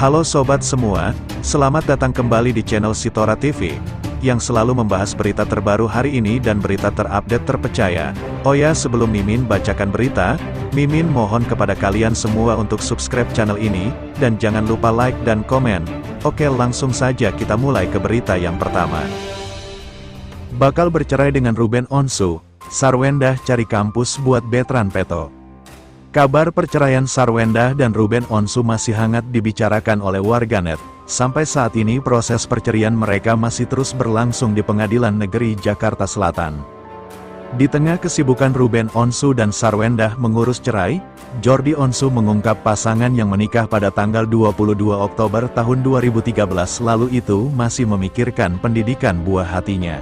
Halo sobat semua, selamat datang kembali di channel Sitora TV, yang selalu membahas berita terbaru hari ini dan berita terupdate terpercaya. Oh ya, sebelum Mimin bacakan berita, Mimin mohon kepada kalian semua untuk subscribe channel ini, dan jangan lupa like dan komen. Oke, langsung saja kita mulai ke berita yang pertama. Bakal bercerai dengan Ruben Onsu, Sarwendah cari kampus buat Betran Peto. Kabar perceraian Sarwendah dan Ruben Onsu masih hangat dibicarakan oleh warganet. Sampai saat ini proses perceraian mereka masih terus berlangsung di Pengadilan Negeri Jakarta Selatan. Di tengah kesibukan Ruben Onsu dan Sarwendah mengurus cerai, Jordi Onsu mengungkap pasangan yang menikah pada tanggal 22 Oktober tahun 2013 lalu itu masih memikirkan pendidikan buah hatinya.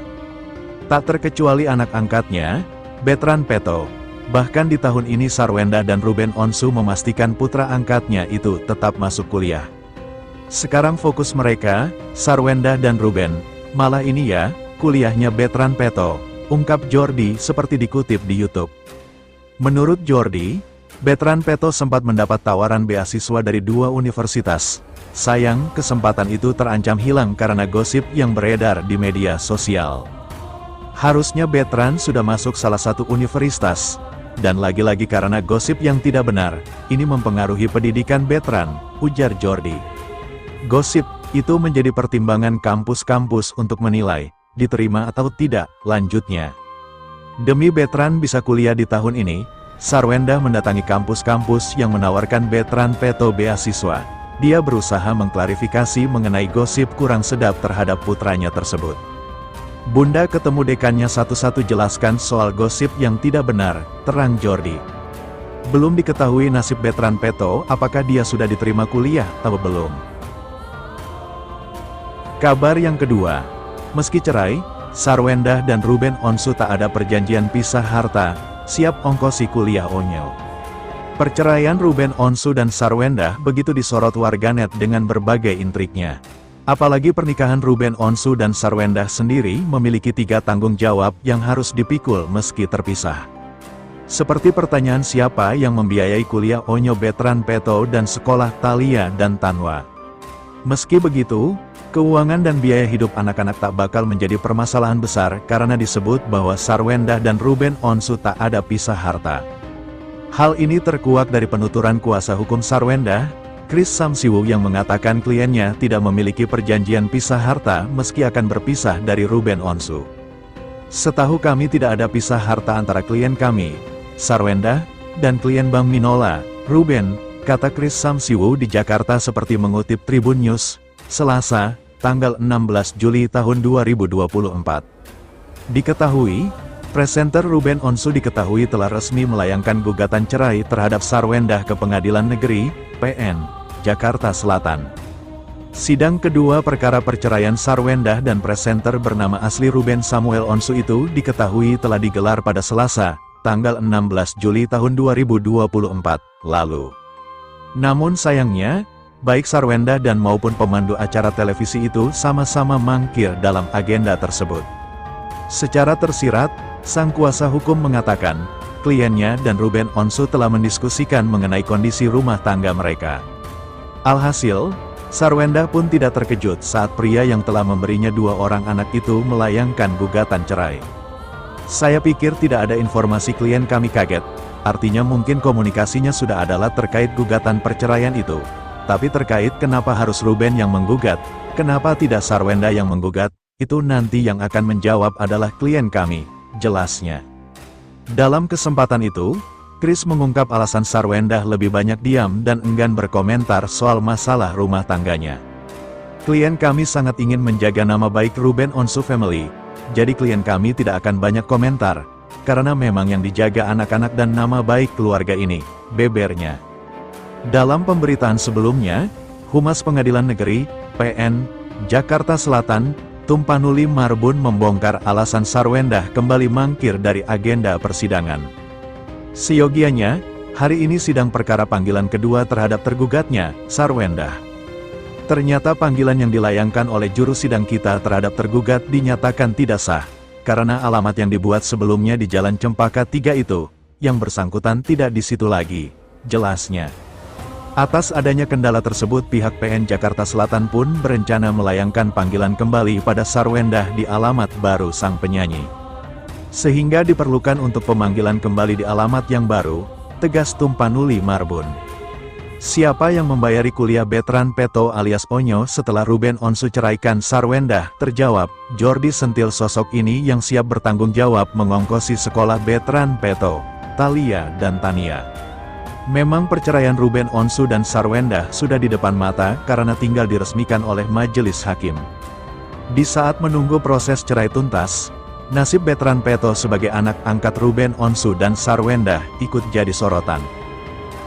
Tak terkecuali anak angkatnya, Betran Peto. Bahkan di tahun ini Sarwendah dan Ruben Onsu memastikan putra angkatnya itu tetap masuk kuliah. Sekarang fokus mereka, Sarwendah dan Ruben, malah ini ya, kuliahnya Betran Peto, ungkap Jordi seperti dikutip di YouTube. Menurut Jordi, Betran Peto sempat mendapat tawaran beasiswa dari 2 universitas. Sayang, kesempatan itu terancam hilang karena gosip yang beredar di media sosial. Harusnya Betran sudah masuk salah satu universitas. Dan lagi-lagi karena gosip yang tidak benar, ini mempengaruhi pendidikan Betran, ujar Jordi. Gosip itu menjadi pertimbangan kampus-kampus untuk menilai, diterima atau tidak, lanjutnya. Demi Betran bisa kuliah di tahun ini, Sarwendah mendatangi kampus-kampus yang menawarkan Betran Peto beasiswa. Dia berusaha mengklarifikasi mengenai gosip kurang sedap terhadap putranya tersebut. Bunda ketemu dekannya satu-satu jelaskan soal gosip yang tidak benar, terang Jordi. Belum diketahui nasib Betran Peto, apakah dia sudah diterima kuliah atau belum. Kabar yang kedua, meski cerai, Sarwendah dan Ruben Onsu tak ada perjanjian pisah harta, siap ongkosi kuliah Onyel. Perceraian Ruben Onsu dan Sarwendah begitu disorot warganet dengan berbagai intriknya. Apalagi pernikahan Ruben Onsu dan Sarwendah sendiri memiliki 3 tanggung jawab yang harus dipikul meski terpisah. Seperti pertanyaan siapa yang membiayai kuliah Onyo Betran Peto dan sekolah Thalia dan Tanwa. Meski begitu, keuangan dan biaya hidup anak-anak tak bakal menjadi permasalahan besar karena disebut bahwa Sarwendah dan Ruben Onsu tak ada pisah harta. Hal ini terkuak dari penuturan kuasa hukum Sarwendah, Chris Samsiwu, yang mengatakan kliennya tidak memiliki perjanjian pisah harta meski akan berpisah dari Ruben Onsu. Setahu kami tidak ada pisah harta antara klien kami, Sarwendah, dan klien Bang Minola, Ruben, kata Chris Samsiwu di Jakarta seperti mengutip Tribun News, Selasa, tanggal 16 Juli tahun 2024. Diketahui, presenter Ruben Onsu diketahui telah resmi melayangkan gugatan cerai terhadap Sarwendah ke Pengadilan Negeri, PN, Jakarta Selatan. Sidang kedua perkara perceraian Sarwendah dan presenter bernama asli Ruben Samuel Onsu itu diketahui telah digelar pada Selasa, tanggal 16 Juli tahun 2024, lalu. Namun sayangnya, baik Sarwendah dan maupun pemandu acara televisi itu sama-sama mangkir dalam agenda tersebut. Secara tersirat, sang kuasa hukum mengatakan, kliennya dan Ruben Onsu telah mendiskusikan mengenai kondisi rumah tangga mereka. Alhasil, Sarwendah pun tidak terkejut saat pria yang telah memberinya 2 orang anak itu melayangkan gugatan cerai. Saya pikir tidak ada informasi, klien kami kaget, artinya mungkin komunikasinya sudah adalah terkait gugatan perceraian itu. Tapi terkait kenapa harus Ruben yang menggugat, kenapa tidak Sarwendah yang menggugat, itu nanti yang akan menjawab adalah klien kami, jelasnya. Dalam kesempatan itu, Chris mengungkap alasan Sarwendah lebih banyak diam dan enggan berkomentar soal masalah rumah tangganya. Klien kami sangat ingin menjaga nama baik Ruben Onsu family, jadi klien kami tidak akan banyak komentar, karena memang yang dijaga anak-anak dan nama baik keluarga ini, bebernya. Dalam pemberitaan sebelumnya, Humas Pengadilan Negeri, PN, Jakarta Selatan, Tumpanuli Marbun membongkar alasan Sarwendah kembali mangkir dari agenda persidangan. Seyogianya, hari ini sidang perkara panggilan kedua terhadap tergugatnya, Sarwendah. Ternyata panggilan yang dilayangkan oleh juru sidang kita terhadap tergugat dinyatakan tidak sah, karena alamat yang dibuat sebelumnya di Jalan Cempaka 3 itu, yang bersangkutan tidak di situ lagi, jelasnya. Atas adanya kendala tersebut, pihak PN Jakarta Selatan pun berencana melayangkan panggilan kembali pada Sarwendah di alamat baru sang penyanyi. Sehingga diperlukan untuk pemanggilan kembali di alamat yang baru, tegas Tumpanuli Marbun. Siapa yang membayari kuliah Betran Peto alias Onyo setelah Ruben Onsu ceraikan Sarwendah? Terjawab, Jordi Sentil. Sosok ini yang siap bertanggung jawab mengongkosi sekolah Betran Peto, Thalia dan Tania. Memang perceraian Ruben Onsu dan Sarwendah sudah di depan mata karena tinggal diresmikan oleh majelis hakim. Di saat menunggu proses cerai tuntas, nasib Betran Peto sebagai anak angkat Ruben Onsu dan Sarwendah ikut jadi sorotan.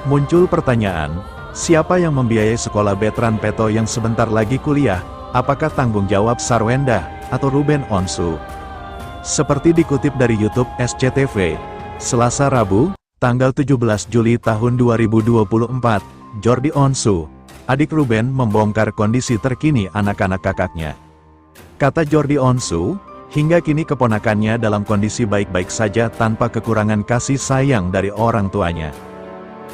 Muncul pertanyaan, siapa yang membiayai sekolah Betran Peto yang sebentar lagi kuliah? Apakah tanggung jawab Sarwendah atau Ruben Onsu? Seperti dikutip dari YouTube SCTV, Selasa Rabu, tanggal 17 Juli tahun 2024, Jordi Onsu, adik Ruben, membongkar kondisi terkini anak-anak kakaknya. Kata Jordi Onsu, hingga kini keponakannya dalam kondisi baik-baik saja tanpa kekurangan kasih sayang dari orang tuanya.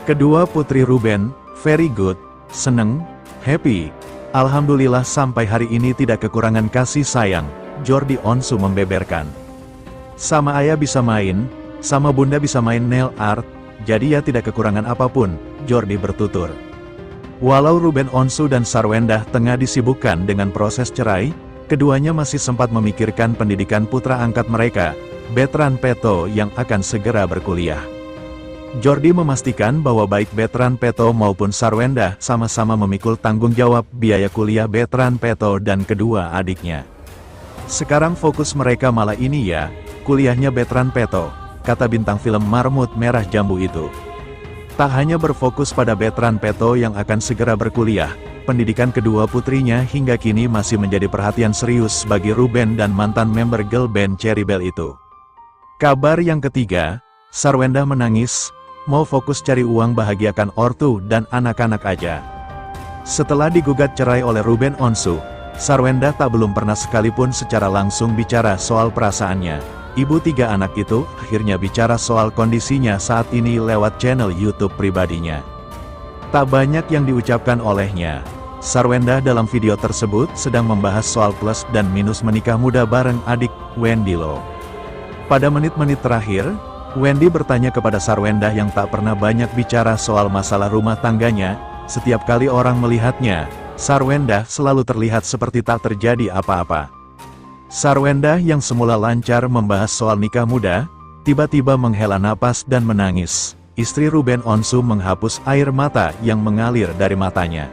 Kedua putri Ruben, very good, seneng, happy. Alhamdulillah sampai hari ini tidak kekurangan kasih sayang, Jordi Onsu membeberkan. Sama ayah bisa main, sama bunda bisa main nail art, jadi ya tidak kekurangan apapun, Jordi bertutur. Walau Ruben Onsu dan Sarwendah tengah disibukkan dengan proses cerai, keduanya masih sempat memikirkan pendidikan putra angkat mereka, Betran Peto yang akan segera berkuliah. Jordi memastikan bahwa baik Betran Peto maupun Sarwendah sama-sama memikul tanggung jawab biaya kuliah Betran Peto dan kedua adiknya. Sekarang fokus mereka malah ini ya, kuliahnya Betran Peto, kata bintang film Marmut Merah Jambu itu. Tak hanya berfokus pada Betran Peto yang akan segera berkuliah, pendidikan kedua putrinya hingga kini masih menjadi perhatian serius bagi Ruben dan mantan member girl band Cherry Bell itu. Kabar yang ketiga, Sarwendah menangis, mau fokus cari uang bahagiakan ortu dan anak-anak aja. Setelah digugat cerai oleh Ruben Onsu, Sarwendah tak belum pernah sekalipun secara langsung bicara soal perasaannya. Ibu tiga anak itu akhirnya bicara soal kondisinya saat ini lewat channel YouTube pribadinya. Tak banyak yang diucapkan olehnya. Sarwendah dalam video tersebut sedang membahas soal plus dan minus menikah muda bareng adik, Wendy Lo. Pada menit-menit terakhir, Wendy bertanya kepada Sarwendah yang tak pernah banyak bicara soal masalah rumah tangganya. Setiap kali orang melihatnya, Sarwendah selalu terlihat seperti tak terjadi apa-apa. Sarwendah yang semula lancar membahas soal nikah muda, tiba-tiba menghela napas dan menangis. Istri Ruben Onsu menghapus air mata yang mengalir dari matanya.